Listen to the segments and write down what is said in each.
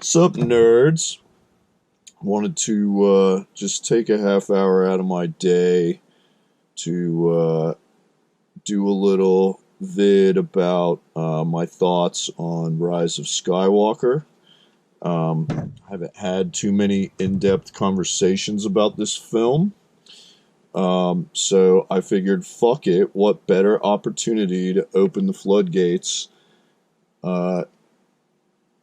Sup, nerds? Wanted to just take a half hour out of my day to do a little vid about my thoughts on Rise of Skywalker. I haven't had too many in-depth conversations about this film, so I figured, fuck it, what better opportunity to open the floodgates uh,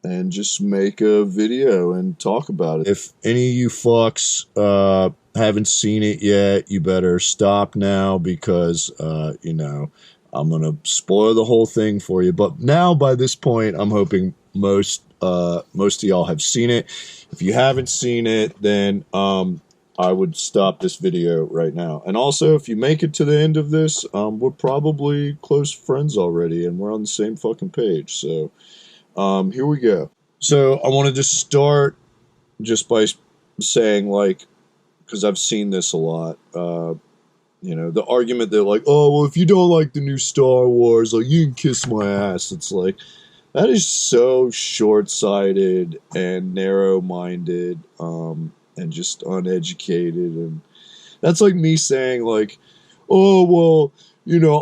and just make a video and talk about it. If any of you fucks haven't seen it yet, you better stop now because, I'm going to spoil the whole thing for you. But now, by this point, I'm hoping most of y'all have seen it. If you haven't seen it, then I would stop this video right now. And also, if you make it to the end of this, we're probably close friends already, and we're on the same fucking page. So here we go. So I wanted to start just by saying, like, because I've seen this a lot, the argument that, like, oh, well, if you don't like the new Star Wars, like, you can kiss my ass. It's like, that is so short-sighted and narrow-minded, and just uneducated. And that's like me saying, like, oh, well,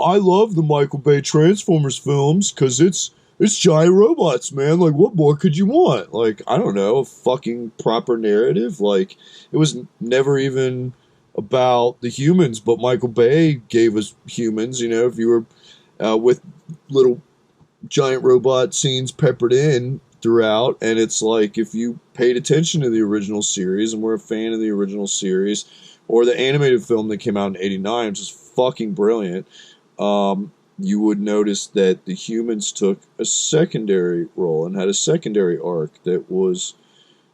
I love the Michael Bay Transformers films because it's giant robots, man. Like, what more could you want? Like, I don't know, a fucking proper narrative. Like, it was never even about the humans, but Michael Bay gave us humans. If you were with little giant robot scenes peppered in throughout, and it's like, if you paid attention to the original series and were a fan of the original series, or the animated film that came out in '89, which is fucking brilliant, you would notice that the humans took a secondary role and had a secondary arc that was,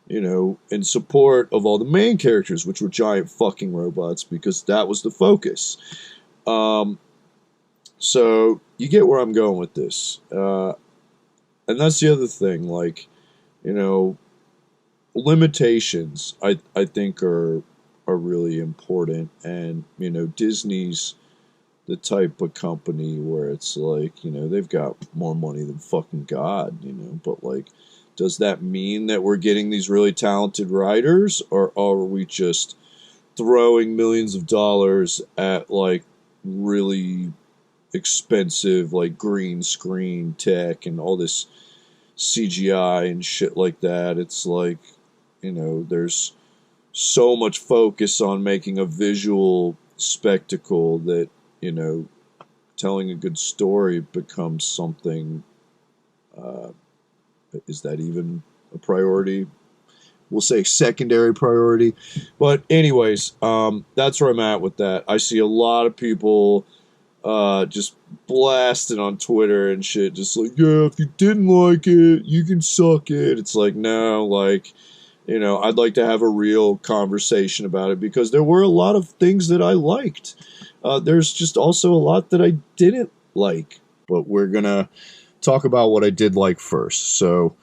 in support of all the main characters, which were giant fucking robots, because that was the focus. So you get where I'm going with this. And that's the other thing, like, limitations, I think are really important. And, Disney's the type of company where it's like, they've got more money than fucking God, but, like, does that mean that we're getting these really talented writers, or are we just throwing millions of dollars at, like, really expensive, like, green screen tech and all this CGI and shit like that? It's like, there's so much focus on making a visual spectacle that, telling a good story becomes something. Is that even a priority? We'll say secondary priority. But anyways, that's where I'm at with that. I see a lot of people just blasting on Twitter and shit, just like, yeah, if you didn't like it, you can suck it. It's like, no, like, I'd like to have a real conversation about it, because there were a lot of things that I liked. There's just also a lot that I didn't like, but we're gonna talk about what I did like first. So,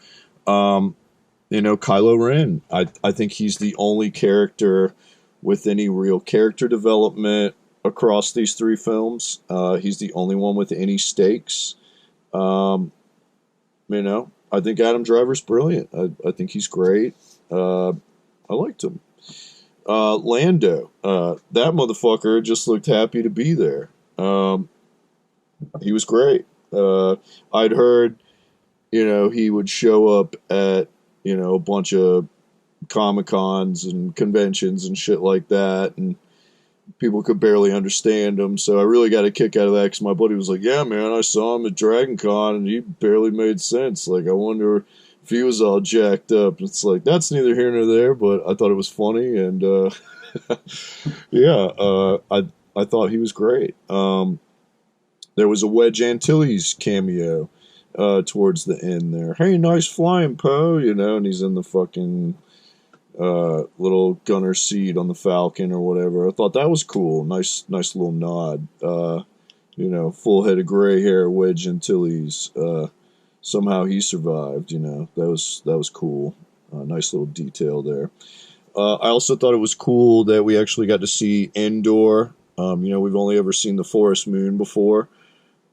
Kylo Ren, I think he's the only character with any real character development across these three films. He's the only one with any stakes. I think Adam Driver's brilliant. I think he's great. I liked him. Lando, that motherfucker just looked happy to be there. He was great. I'd heard, he would show up at, a bunch of Comic-Cons and conventions and shit like that, and people could barely understand him. So I really got a kick out of that, because my buddy was like, yeah, man, I saw him at Dragon Con and he barely made sense. Like, I wonder if he was all jacked up. It's like, that's neither here nor there, but I thought it was funny. And I thought he was great. There was a Wedge Antilles cameo towards the end there. Hey, nice flying, Poe, and he's in the fucking little gunner seat on the Falcon or whatever. I thought that was cool. Nice little nod. Full head of gray hair, Wedge Antilles. Somehow he survived. That was cool. Nice little detail there. I also thought it was cool that we actually got to see Endor. We've only ever seen the Forest Moon before.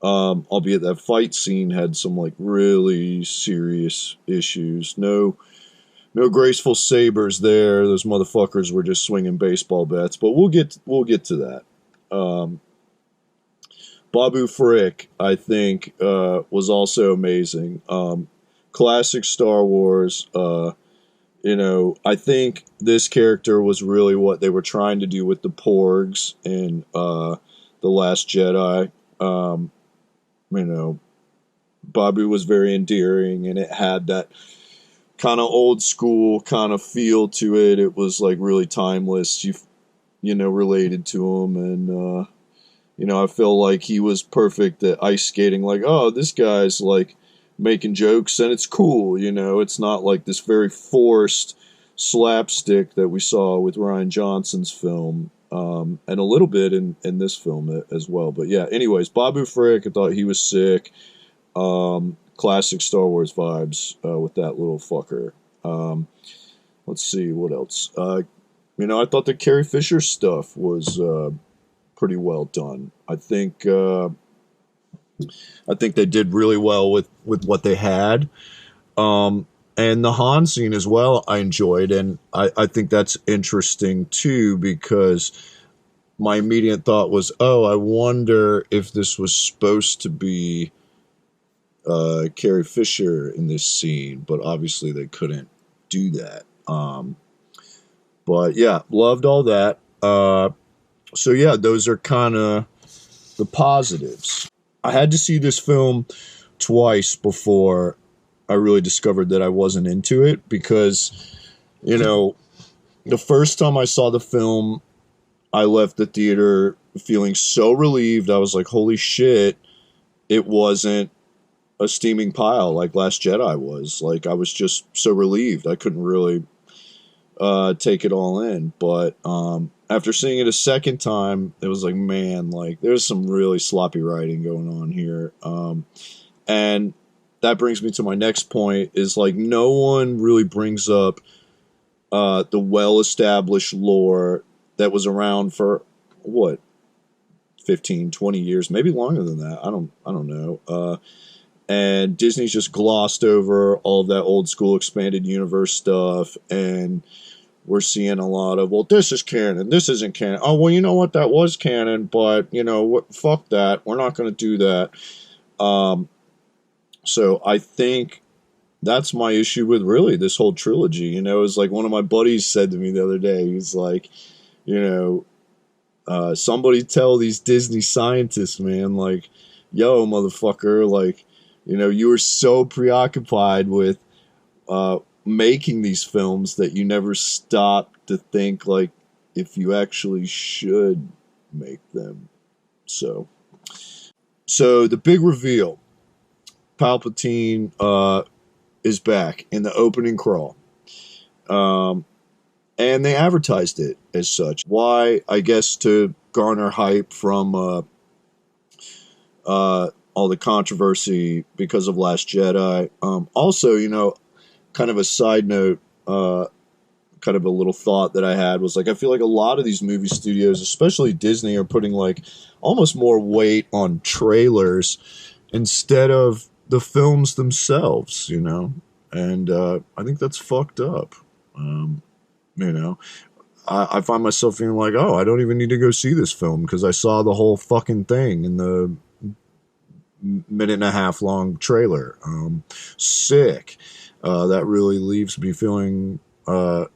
Albeit that fight scene had some, like, really serious issues. No no graceful sabers there. Those motherfuckers were just swinging baseball bats. But we'll get to that. Babu Frick, I think, was also amazing. Classic Star Wars. I think this character was really what they were trying to do with the Porgs in The Last Jedi. Babu was very endearing, and it had that kind of old school kind of feel to it. It was like really timeless. You related to him, and I feel like he was perfect at ice skating. Like, oh, this guy's like making jokes, and it's cool. It's not like this very forced slapstick that we saw with Rian Johnson's film, and a little bit in this film as well. But yeah, anyways, Babu Frick, I thought he was sick. Classic Star Wars vibes with that little fucker. Let's see, what else? I thought the Carrie Fisher stuff was pretty well done. I think they did really well with what they had. And the Han scene as well, I enjoyed, and I think that's interesting too, because my immediate thought was, oh, I wonder if this was supposed to be Carrie Fisher in this scene, but obviously they couldn't do that. But yeah, loved all that. So yeah, those are kind of the positives. I had to see this film twice before I really discovered that I wasn't into it, because, the first time I saw the film, I left the theater feeling so relieved. I was like, holy shit, it wasn't a steaming pile like Last Jedi was. Like, I was just so relieved. I couldn't really take it all in. But after seeing it a second time, it was like, man, like, there's some really sloppy writing going on here. And that brings me to my next point, is like, no one really brings up the well-established lore that was around for, what, 15, 20 years, maybe longer than that. I don't know. And Disney's just glossed over all of that old school expanded universe stuff, and we're seeing a lot of, well, this is canon, this isn't canon. Oh, well, you know what, that was canon, but, fuck that. We're not going to do that. So I think that's my issue with really this whole trilogy. It's like one of my buddies said to me the other day, he's like, somebody tell these Disney scientists, man, like, yo, motherfucker, like, you were so preoccupied with making these films that you never stopped to think, like, if you actually should make them. So the big reveal, Palpatine is back in the opening crawl. And they advertised it as such. Why? I guess to garner hype from all the controversy because of Last Jedi. Also, kind of a side note, kind of a little thought that I had was like, I feel like a lot of these movie studios, especially Disney, are putting like almost more weight on trailers instead of the films themselves, and I think that's fucked up. I find myself feeling like, oh, I don't even need to go see this film because I saw the whole fucking thing in the minute and a half long trailer. Sick. That really leaves me feeling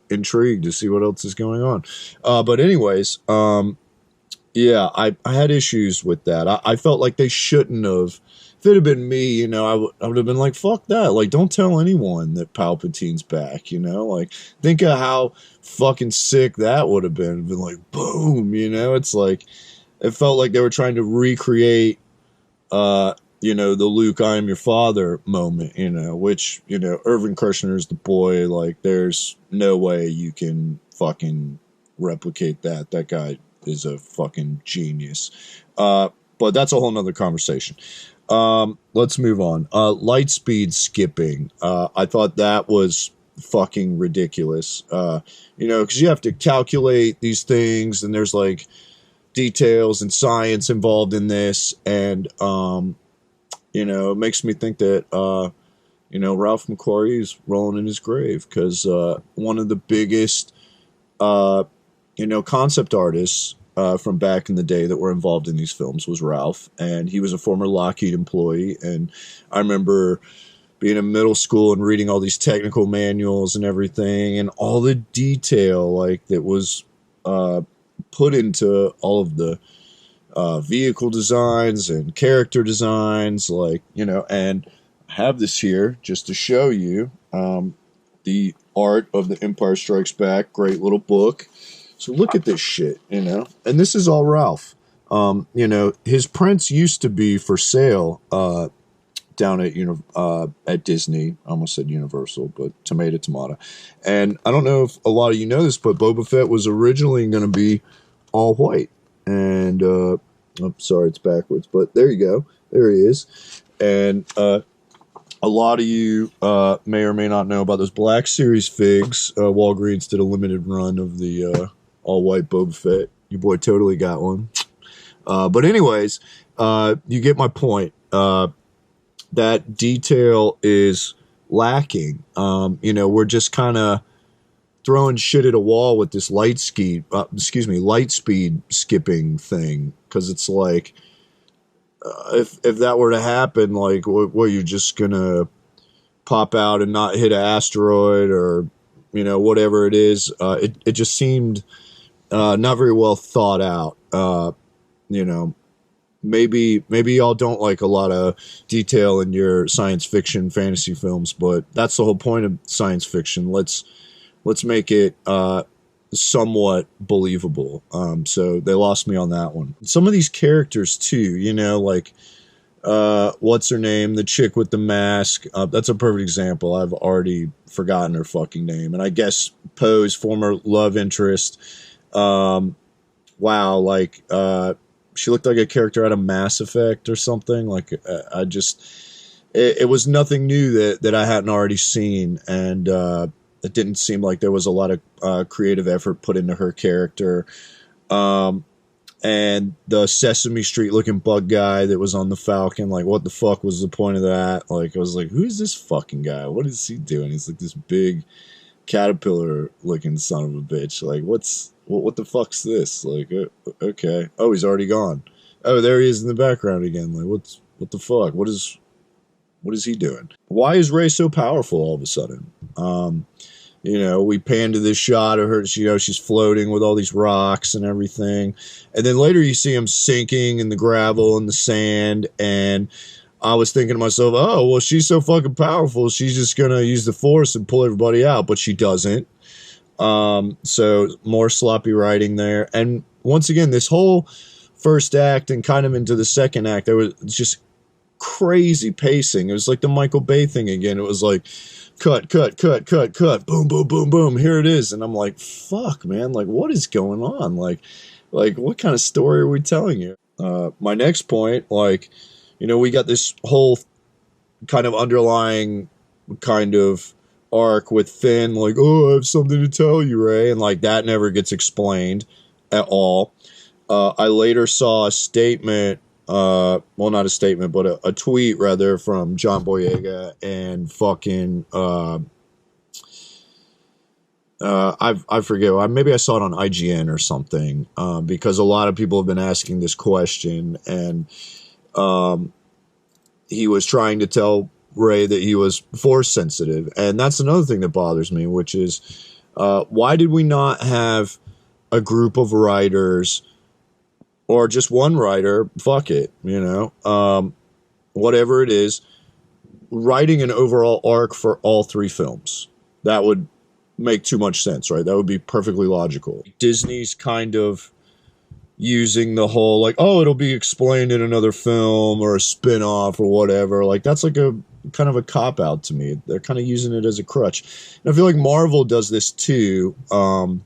intrigued to see what else is going on. But anyways, yeah, I had issues with that. I felt like they shouldn't have. If it had been me, I would have been like, fuck that. Like, don't tell anyone that Palpatine's back, Like, think of how fucking sick that would have been. Been like, boom, It's like, it felt like they were trying to recreate, the Luke, I am your father moment, which, Irvin Kershner's the boy. Like, there's no way you can fucking replicate that. That guy is a fucking genius. But that's a whole nother conversation. Let's move on. Light speed skipping. I thought that was fucking ridiculous. Because you have to calculate these things, and there's like details and science involved in this, and it makes me think that Ralph McQuarrie is rolling in his grave because one of the biggest, uh, concept artists from back in the day that were involved in these films was Ralph, and he was a former Lockheed employee. And I remember being in middle school and reading all these technical manuals and everything, and all the detail like that was put into all of the vehicle designs and character designs, and I have this here just to show you the art of The Empire Strikes Back. Great little book. So look at this shit, and this is all Ralph. His prints used to be for sale down at Disney. I almost said Universal, but tomato. And I don't know if a lot of you know this, but Boba Fett was originally going to be all white. And I'm sorry, it's backwards, but there you go. There he is. And a lot of you may or may not know about those Black Series figs. Walgreens did a limited run of the all-white Boba Fett. Your boy totally got one. But anyways, you get my point. That detail is lacking. We're just kind of throwing shit at a wall with this light speed skipping thing, because it's like, if that were to happen, like, what you're just gonna pop out and not hit an asteroid, or whatever it is. It just seemed not very well thought out. Maybe y'all don't like a lot of detail in your science fiction fantasy films, but that's the whole point of science fiction. Let's make it somewhat believable. So they lost me on that one. Some of these characters too, what's her name? The chick with the mask. That's a perfect example. I've already forgotten her fucking name. And I guess Poe's former love interest. She looked like a character out of Mass Effect or something. It was nothing new that I hadn't already seen. And it didn't seem like there was a lot of creative effort put into her character. And the Sesame Street looking bug guy that was on the Falcon, like, what the fuck was the point of that? Like, I was like, who's this fucking guy? What is he doing? He's like this big caterpillar looking son of a bitch. Like, what the fuck's this? Like, okay. Oh, he's already gone. Oh, there he is in the background again. Like, what the fuck? What is he doing? Why is Rey so powerful all of a sudden? We pan to this shot of her, she's floating with all these rocks and everything. And then later you see him sinking in the gravel and the sand. And I was thinking to myself, oh, well, she's so fucking powerful. She's just going to use the Force and pull everybody out. But she doesn't. So more sloppy writing there. And once again, this whole first act and kind of into the second act, there was just crazy pacing. It was like the Michael Bay thing again. It was like, cut, boom, boom, boom, boom, here it is. And I'm like, fuck, man, like, what is going on? Like what kind of story are we telling you? My next point, we got this whole kind of underlying kind of arc with Finn, like, oh, I have something to tell you, Rey, and like that never gets explained at all. I later saw a statement, not a statement, but a tweet rather, from John Boyega and fucking I forget. Maybe I saw it on IGN or something, because a lot of people have been asking this question, and he was trying to tell Rey that he was Force sensitive, and that's another thing that bothers me, which is why did we not have a group of writers, or just one writer, fuck it, whatever it is, writing an overall arc for all three films? That would make too much sense, right? That would be perfectly logical. Disney's kind of using the whole, like, oh, it'll be explained in another film or a spin-off or whatever. Like, that's like a kind of a cop-out to me. They're kind of using it as a crutch. And I feel like Marvel does this too. And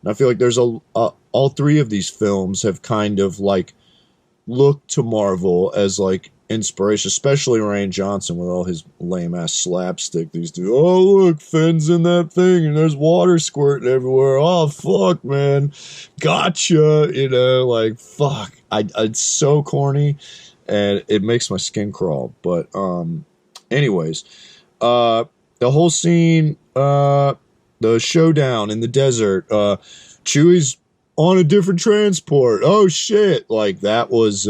I feel like there's all three of these films have kind of like looked to Marvel as like inspiration, especially Rian Johnson with all his lame ass slapstick. These do, oh look, Finn's in that thing and there's water squirting everywhere. Oh fuck, man, gotcha. Like fuck. It's so corny, and it makes my skin crawl. But anyways, The whole scene, the showdown in the desert, Chewie's on a different transport. Oh shit! Like that was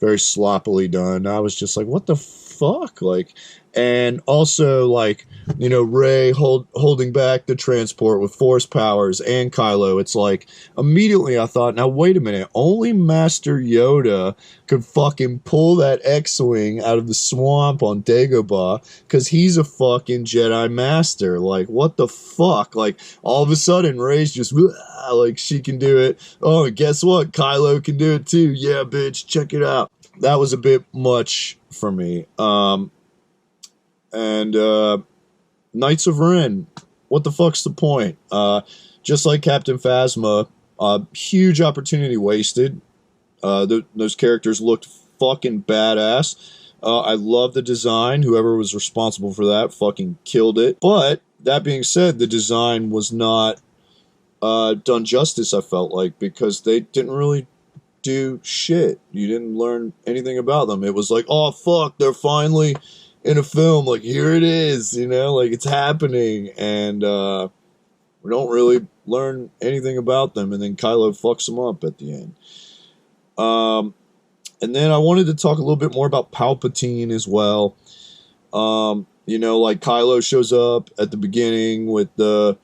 very sloppily done. I was just like, what the fuck? Like, and also like, you know, Rey holding back the transport with force powers and Kylo. It's like immediately I thought, now wait a minute, only Master Yoda could fucking pull that X-wing out of the swamp on Dagobah because he's a fucking Jedi Master. Like, what the fuck? Like, all of a sudden Rey's just like she can do it. Oh, and guess what? Kylo can do it too. Yeah, bitch, check it out. That was a bit much for me. And Knights of Ren, what the fuck's the point? Just like Captain Phasma, huge opportunity wasted. Those characters looked fucking badass. I love the design. Whoever was responsible for that fucking killed it. But that being said, the design was not done justice, I felt like, because they didn't really do shit. You didn't learn anything about them. It was like, oh fuck, they're finally in a film. Like, here it is, you know, like it's happening, and we don't really learn anything about them. And then Kylo fucks them up at the end. And then I wanted to talk a little bit more about Palpatine as well. You know, like Kylo shows up at the beginning with the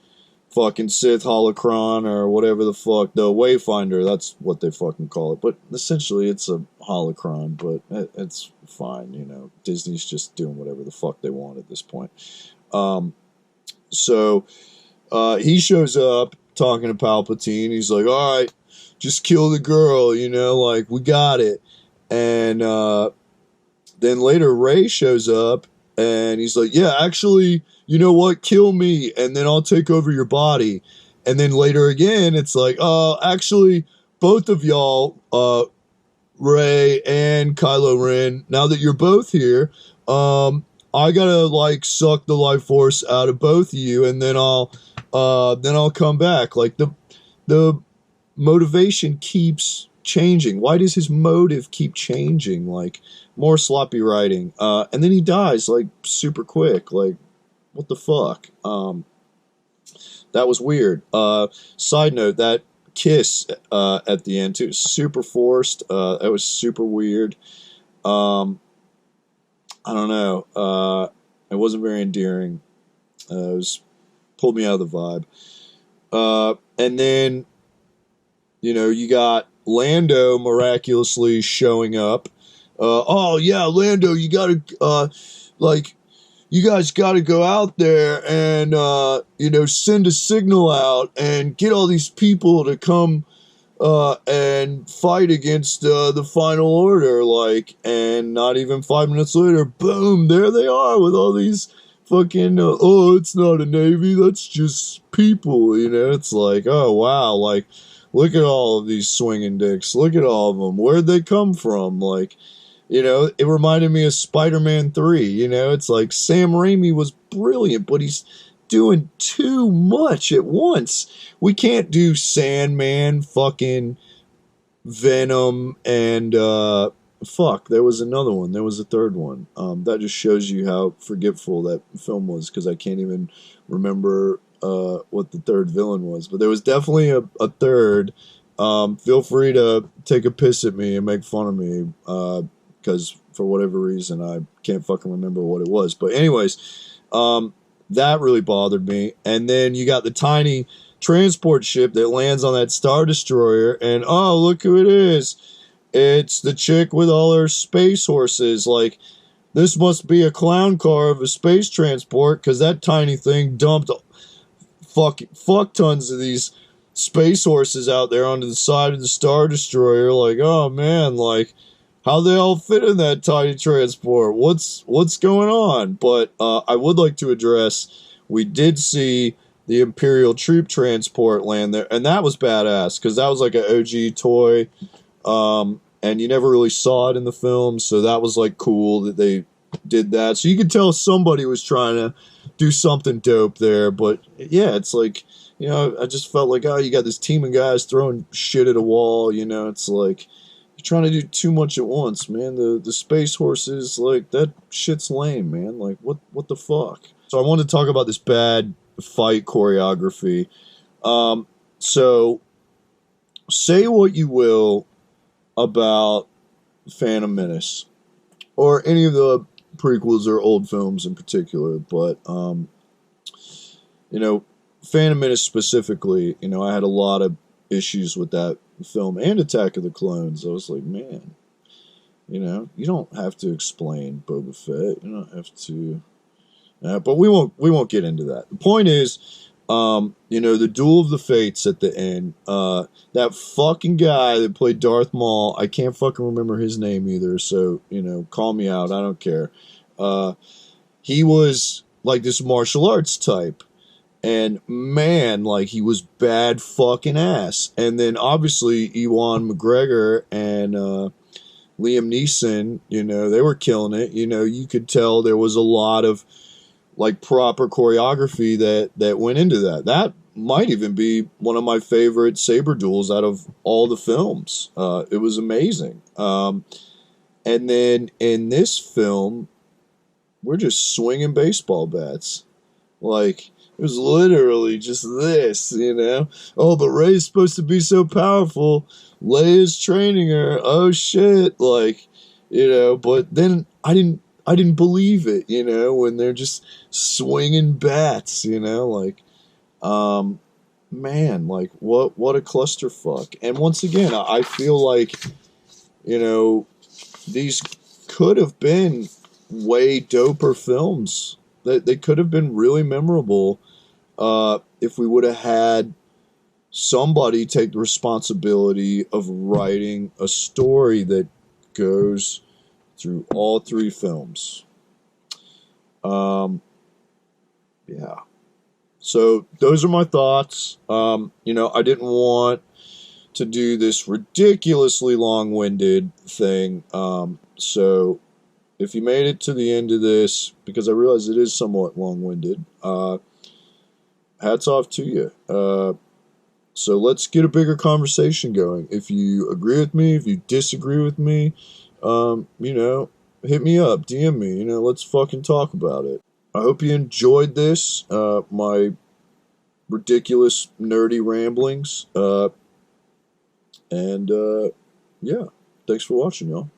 fucking Sith holocron or whatever the fuck, the Wayfinder, that's what they fucking call it. But essentially it's a holocron, but it's fine, you know. Disney's just doing whatever the fuck they want at this point. So he shows up talking to Palpatine. He's like, all right, just kill the girl, you know, like, we got it. And then later Rey shows up and he's like, yeah, actually, you know what, kill me and then I'll take over your body. And then later again it's like, actually, both of y'all, Rey and Kylo Ren, now that you're both here, I gotta like suck the life force out of both of you, and then I'll come back. Like the motivation keeps changing. Why does his motive keep changing? Like, more sloppy writing. And then he dies like super quick. Like, what the fuck? That was weird. Side note, that kiss at the end too, super forced. That was super weird. I don't know. It wasn't very endearing. It was pulled me out of the vibe. And then, you know, you got Lando miraculously showing up. Oh yeah, Lando, you gotta you guys gotta go out there and you know, send a signal out and get all these people to come and fight against the Final Order, like, and not even 5 minutes later, boom, there they are with all these fucking, oh, it's not a navy, that's just people, you know. It's like, oh, wow, like, look at all of these swinging dicks, look at all of them, where'd they come from, like, you know, it reminded me of Spider-Man 3, you know. It's like, Sam Raimi was brilliant, but he's doing too much at once. We can't do Sandman, fucking Venom, and fuck, there was another one. There was a third one. That just shows you how forgetful that film was, because I can't even remember what the third villain was. But there was definitely a third. Feel free to take a piss at me and make fun of me, because for whatever reason I can't fucking remember what it was. But anyways, that really bothered me. And then you got the tiny transport ship that lands on that Star Destroyer, and oh, look who it is. It's the chick with all her space horses. Like, this must be a clown car of a space transport, because that tiny thing dumped fuck tons of these space horses out there onto the side of the Star Destroyer. Like, oh man, like, how they all fit in that tiny transport? What's going on? But I would like to address, we did see the Imperial troop transport land there, and that was badass, because that was like an OG toy, and you never really saw it in the film, so that was like cool that they did that. So you could tell somebody was trying to do something dope there. But yeah, it's like, you know, I just felt like, oh, you got this team of guys throwing shit at a wall, you know. It's like, you're trying to do too much at once, man. The space horses, like, that shit's lame, man. Like, what the fuck? So I want to talk about this bad fight choreography. So say what you will about Phantom Menace or any of the prequels or old films in particular, but you know, Phantom Menace specifically, you know, I had a lot of issues with that film and Attack of the Clones. I was like, man, you know, you don't have to explain Boba Fett. You don't have to. But we won't get into that. The point is, you know, the Duel of the Fates at the end. That fucking guy that played Darth Maul, I can't fucking remember his name either. So, you know, call me out. I don't care. He was like this martial arts type. And man, like, he was bad fucking ass. And then obviously Ewan McGregor and Liam Neeson, you know, they were killing it. You know, you could tell there was a lot of like proper choreography that went into that. That might even be one of my favorite saber duels out of all the films. It was amazing. And then in this film, we're just swinging baseball bats. Like, it was literally just this, you know? Oh, but Rey's supposed to be so powerful. Leia's training her. Oh, shit. Like, you know, but then I didn't believe it, you know, when they're just swinging bats, you know? Like, man, like, what a clusterfuck. And once again, I feel like, you know, these could have been way doper films. They could have been really memorable if we would have had somebody take the responsibility of writing a story that goes through all three films. Yeah. So those are my thoughts. You know, I didn't want to do this ridiculously long-winded thing. So if you made it to the end of this, because I realize it is somewhat long-winded, hats off to you. So let's get a bigger conversation going. If you agree with me, if you disagree with me, you know, hit me up, DM me, you know, let's fucking talk about it. I hope you enjoyed this, my ridiculous, nerdy ramblings. And yeah, thanks for watching, y'all.